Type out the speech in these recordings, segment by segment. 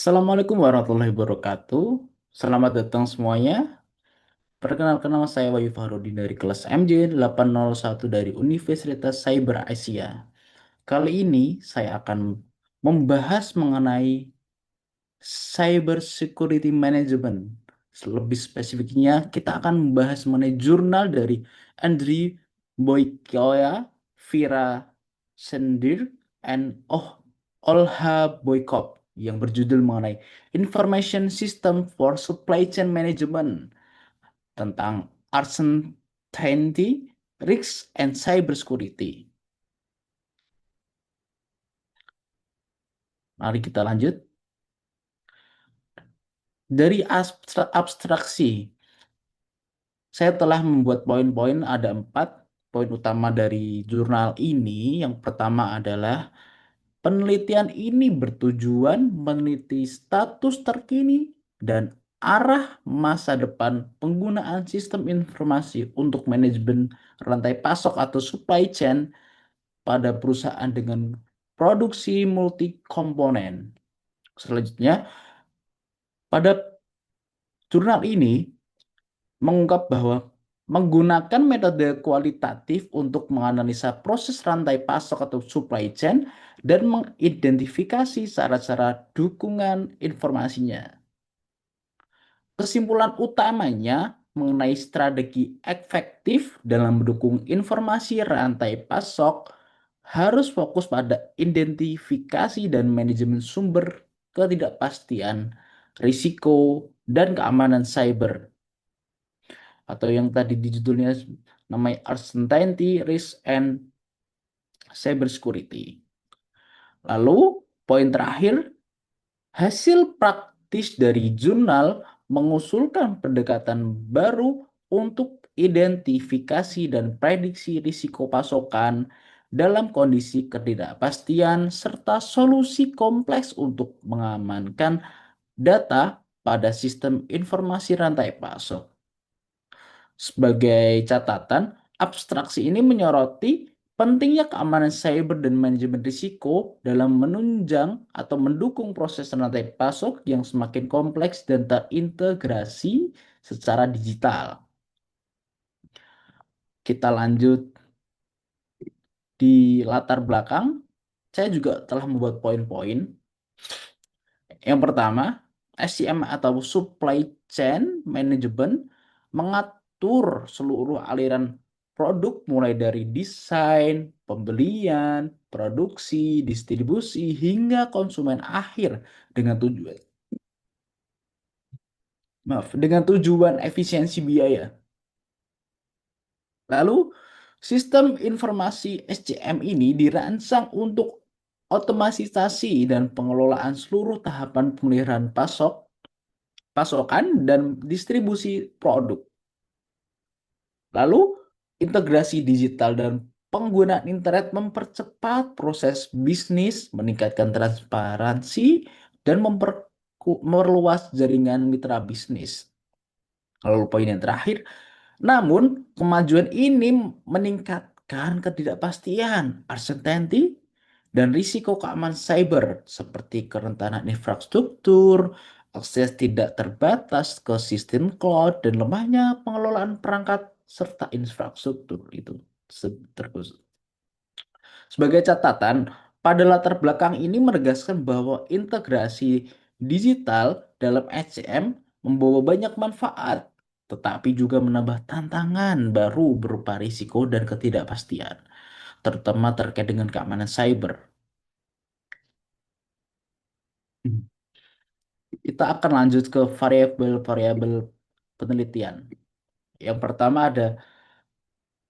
Assalamualaikum warahmatullahi wabarakatuh. Selamat datang semuanya. Perkenalkan nama saya Wahyu Fahrudin dari kelas MJ 801 dari Universitas Cyber Asia. Kali ini saya akan membahas mengenai Cyber Security Management. Lebih spesifiknya, kita akan membahas mengenai jurnal dari Andriy Boykoya, Vera Sendir, and Olha Boykov yang berjudul mengenai Information System for Supply Chain Management tentang uncertainty, risks, and cybersecurity. Mari kita lanjut. Dari abstraksi, saya telah membuat poin-poin, ada 4 poin utama dari jurnal ini. Yang pertama adalah penelitian ini bertujuan meneliti status terkini dan arah masa depan penggunaan sistem informasi untuk manajemen rantai pasok atau supply chain pada perusahaan dengan produksi multi komponen. Selanjutnya, pada jurnal ini mengungkap bahwa menggunakan metode kualitatif untuk menganalisa proses rantai pasok atau supply chain dan mengidentifikasi syarat-syarat dukungan informasinya. Kesimpulan utamanya mengenai strategi efektif dalam mendukung informasi rantai pasok harus fokus pada identifikasi dan manajemen sumber ketidakpastian, risiko, dan keamanan cyber atau yang tadi di judulnya namanya Uncertainty, Risk, and Cybersecurity. Lalu poin terakhir, hasil praktis dari jurnal mengusulkan pendekatan baru untuk identifikasi dan prediksi risiko pasokan dalam kondisi ketidakpastian serta solusi kompleks untuk mengamankan data pada sistem informasi rantai pasok. Sebagai catatan, abstraksi ini menyoroti pentingnya keamanan cyber dan manajemen risiko dalam menunjang atau mendukung proses rantai pasok yang semakin kompleks dan terintegrasi secara digital. Kita lanjut di latar belakang. Saya juga telah membuat poin-poin. Yang pertama, SCM atau Supply Chain Management mengatur seluruh aliran produk mulai dari desain, pembelian, produksi, distribusi, hingga konsumen akhir dengan tujuan efisiensi biaya. Lalu, sistem informasi SCM ini dirancang untuk otomatisasi dan pengelolaan seluruh tahapan pemeliharaan pasokan dan distribusi produk. Lalu, integrasi digital dan penggunaan internet mempercepat proses bisnis, meningkatkan transparansi, dan memperluas jaringan mitra bisnis. Lalu poin yang terakhir, namun kemajuan ini meningkatkan ketidakpastian, uncertainty, dan risiko keamanan cyber seperti kerentanan infrastruktur, akses tidak terbatas ke sistem cloud, dan lemahnya pengelolaan perangkat serta infrastruktur itu terus. Sebagai catatan, pada latar belakang ini menegaskan bahwa integrasi digital dalam SCM membawa banyak manfaat, tetapi juga menambah tantangan baru berupa risiko dan ketidakpastian, terutama terkait dengan keamanan cyber. Kita akan lanjut ke variabel-variabel penelitian. Yang pertama ada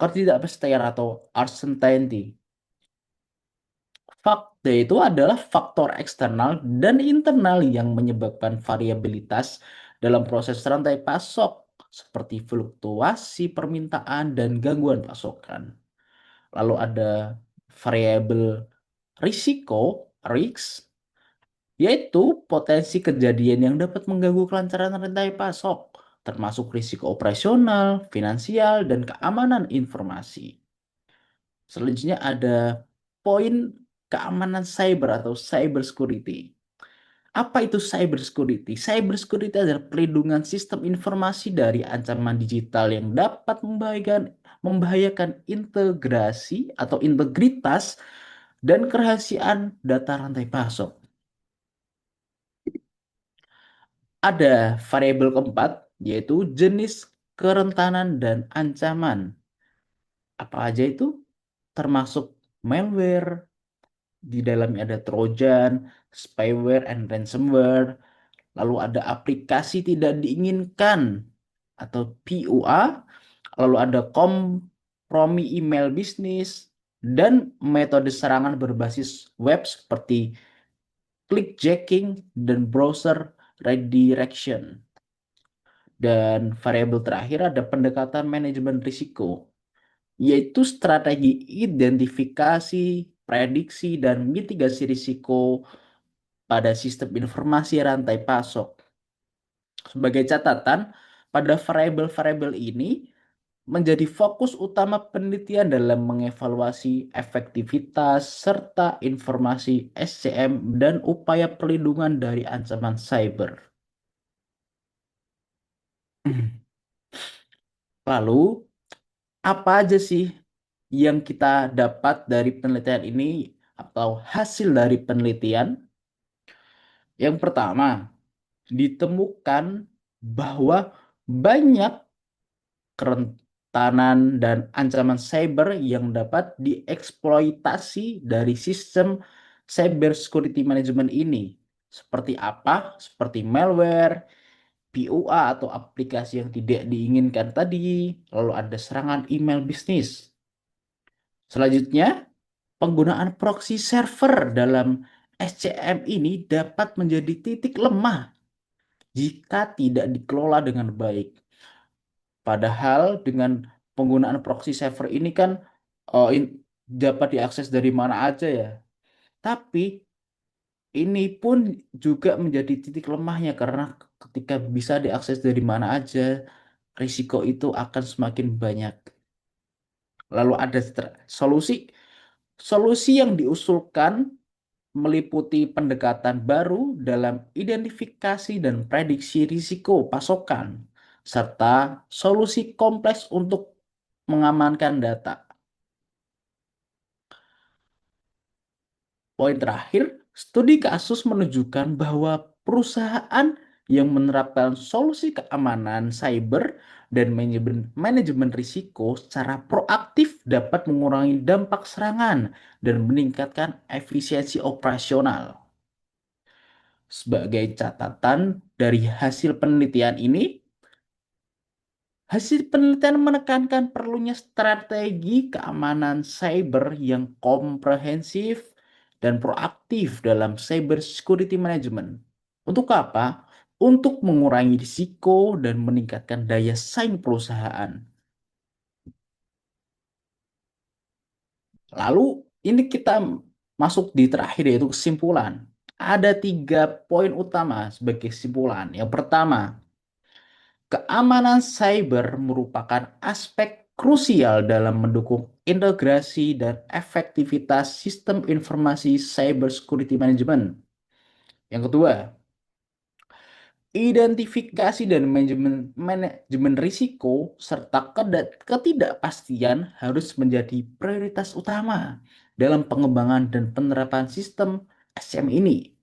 ketidakpastian atau uncertainty. Fakta itu adalah faktor eksternal dan internal yang menyebabkan variabilitas dalam proses rantai pasok, seperti fluktuasi permintaan dan gangguan pasokan. Lalu ada variabel risiko, risks, yaitu potensi kejadian yang dapat mengganggu kelancaran rantai pasok, termasuk risiko operasional, finansial, dan keamanan informasi. Selanjutnya ada poin keamanan cyber atau cyber security. Apa itu cyber security? Cyber security adalah perlindungan sistem informasi dari ancaman digital yang dapat membahayakan integrasi atau integritas dan kerahasiaan data rantai pasok. Ada variabel keempat, yaitu jenis kerentanan dan ancaman. Apa aja itu? Termasuk malware, di dalamnya ada Trojan, spyware, and ransomware. Lalu ada aplikasi tidak diinginkan atau PUA, lalu ada kompromi email bisnis, dan metode serangan berbasis web seperti clickjacking dan browser redirection. Dan variabel terakhir ada pendekatan manajemen risiko, yaitu strategi identifikasi, prediksi, dan mitigasi risiko pada sistem informasi rantai pasok. Sebagai catatan, pada variabel-variabel ini menjadi fokus utama penelitian dalam mengevaluasi efektivitas serta informasi SCM dan upaya perlindungan dari ancaman cyber. Lalu, apa aja sih yang kita dapat dari penelitian ini atau hasil dari penelitian? Yang pertama, ditemukan bahwa banyak kerentanan dan ancaman cyber yang dapat dieksploitasi dari sistem cyber security management ini. Seperti apa? Seperti malware, PUA atau aplikasi yang tidak diinginkan tadi, lalu ada serangan email bisnis. Selanjutnya, penggunaan proxy server dalam SCM ini dapat menjadi titik lemah jika tidak dikelola dengan baik. Padahal dengan penggunaan proxy server ini kan dapat diakses dari mana aja ya. Tapi ini pun juga menjadi titik lemahnya karena ketika bisa diakses dari mana aja, risiko itu akan semakin banyak. Lalu ada solusi. Solusi yang diusulkan meliputi pendekatan baru dalam identifikasi dan prediksi risiko pasokan, serta solusi kompleks untuk mengamankan data. Poin terakhir, studi kasus menunjukkan bahwa perusahaan yang menerapkan solusi keamanan cyber dan manajemen risiko secara proaktif dapat mengurangi dampak serangan dan meningkatkan efisiensi operasional. Sebagai catatan dari hasil penelitian ini, hasil penelitian menekankan perlunya strategi keamanan cyber yang komprehensif dan proaktif dalam cyber security management. Untuk apa? Untuk mengurangi risiko dan meningkatkan daya saing perusahaan. Lalu ini kita masuk di terakhir yaitu kesimpulan. Ada 3 poin utama sebagai kesimpulan. Yang pertama, keamanan cyber merupakan aspek krusial dalam mendukung integrasi dan efektivitas sistem informasi cyber security management. Yang kedua, identifikasi dan manajemen risiko serta ketidakpastian harus menjadi prioritas utama dalam pengembangan dan penerapan sistem SCM ini.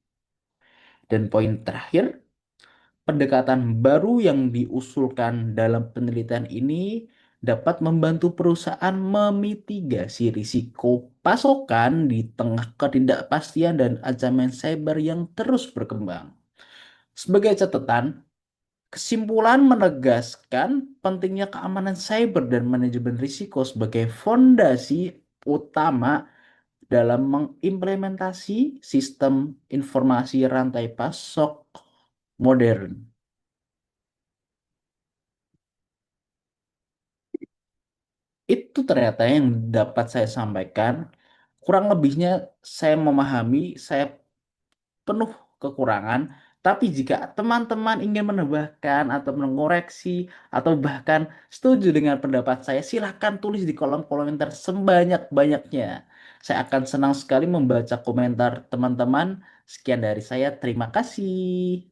Dan poin terakhir, pendekatan baru yang diusulkan dalam penelitian ini dapat membantu perusahaan memitigasi risiko pasokan di tengah ketidakpastian dan ancaman cyber yang terus berkembang. Sebagai catatan, kesimpulan menegaskan pentingnya keamanan cyber dan manajemen risiko sebagai fondasi utama dalam mengimplementasi sistem informasi rantai pasok modern. Itu ternyata yang dapat saya sampaikan. Kurang lebihnya saya memahami, saya penuh kekurangan. Tapi jika teman-teman ingin menambahkan atau mengoreksi atau bahkan setuju dengan pendapat saya, silahkan tulis di kolom komentar sebanyak-banyaknya. Saya akan senang sekali membaca komentar teman-teman. Sekian dari saya, terima kasih.